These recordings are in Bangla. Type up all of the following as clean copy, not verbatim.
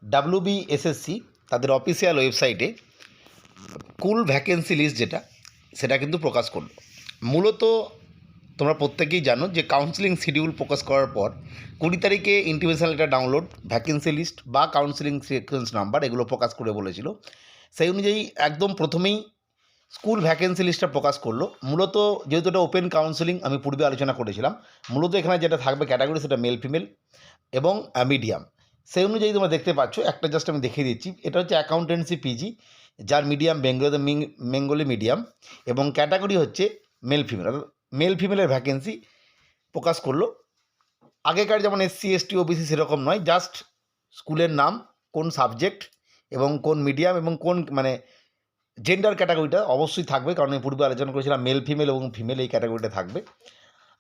WBSSC তাদের অফিসিয়াল ওয়েবসাইটে স্কুল ভ্যাকেন্সি লিস্ট যেটা সেটা কিন্তু প্রকাশ করলো। মূলত তোমরা প্রত্যেকেই জানো যে কাউন্সেলিং শিডিউল প্রকাশ করার পর 20 তারিখে intimation letter download, vacancy list বা কাউন্সেলিং সিকোয়েন্স নাম্বার এগুলো প্রকাশ করে বলেছিল। সেই অনুযায়ী একদম প্রথমেই স্কুল ভ্যাকেন্সি লিস্টটা প্রকাশ করলো। মূলত যেহেতু এটা ওপেন কাউন্সেলিং, আমি পূর্বে আলোচনা করেছিলাম, মূলত এখানে যেটা থাকবে ক্যাটাগরি সেটা মেল ফিমেল এবং মিডিয়াম। সেই অনুযায়ী তোমরা দেখতে পাচ্ছ, একটা জাস্ট আমি দেখিয়ে দিচ্ছি। এটা হচ্ছে অ্যাকাউন্টেন্সি পিজি, যার মিডিয়াম বেঙ্গলি মিডিয়াম এবং ক্যাটাগরি হচ্ছে মেল ফিমেল। অর্থাৎ মেল ফিমেলের ভ্যাকেন্সি প্রকাশ করলো। আগেকার যেমন SC ST OBC সেরকম নয়, জাস্ট স্কুলের নাম, কোন সাবজেক্ট এবং কোন মিডিয়াম এবং কোন মানে জেন্ডার ক্যাটাগরিটা অবশ্যই থাকবে, কারণ আমি পূর্বে আলোচনা করেছিলাম মেল ফিমেল এবং ফিমেল এই ক্যাটাগরিটা থাকবে।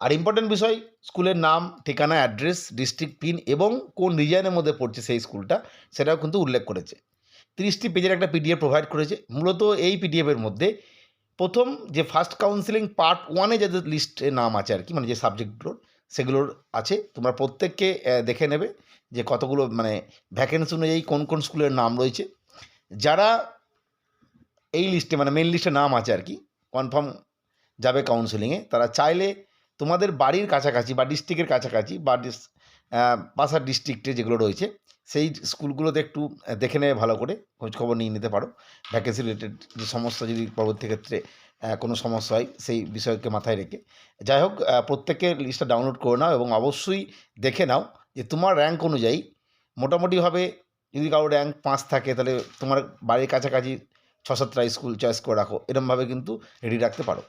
আর ইম্পর্টেন্ট বিষয়, স্কুলের নাম, ঠিকানা, অ্যাড্রেস, ডিস্ট্রিক্ট পিন এবং কোন রিজনের মধ্যে পড়ছে সেই স্কুলটা, সেটাও কিন্তু উল্লেখ করেছে। 30টি পেজের একটা PDF প্রোভাইড করেছে। মূলত এই PDFের মধ্যে প্রথম যে ফার্স্ট কাউন্সেলিং পার্ট 1-এ যাদের লিস্টে নাম আছে আর কি, মানে যে সাবজেক্টগুলোর সেগুলোর আছে, তোমরা প্রত্যেককে দেখে নেবে যে কতগুলো মানে ভ্যাকেন্সি অনুযায়ী কোন কোন স্কুলের নাম রয়েছে। যারা এই লিস্টে মানে মেন লিস্টে নাম আছে আর কি, কনফার্ম যাবে কাউন্সেলিংয়ে, তারা চাইলে তোমাদের বাড়ির কাছাকাছি বা ডিস্ট্রিক্টের কাছাকাছি বা পাশার ডিস্ট্রিক্টে যেগুলো রয়েছে সেই স্কুলগুলোতে একটু দেখে নেবে, ভালো করে খোঁজখবর নিয়ে নিতে পারো। ভ্যাকেন্সি রিলেটেড যে সমস্যা যদি পরবর্তী ক্ষেত্রে কোনো সমস্যা হয় সেই বিষয়কে মাথায় রেখে, যাই হোক, প্রত্যেকে লিস্টটা ডাউনলোড করে নাও এবং অবশ্যই দেখে নাও যে তোমার র্যাঙ্ক অনুযায়ী মোটামুটিভাবে যদি কারো র্যাঙ্ক 5 থাকে তাহলে তোমার বাড়ির কাছাকাছি 6-7টা স্কুল চয়েস করে রাখো, এরমভাবে কিন্তু রেডি রাখতে পারো।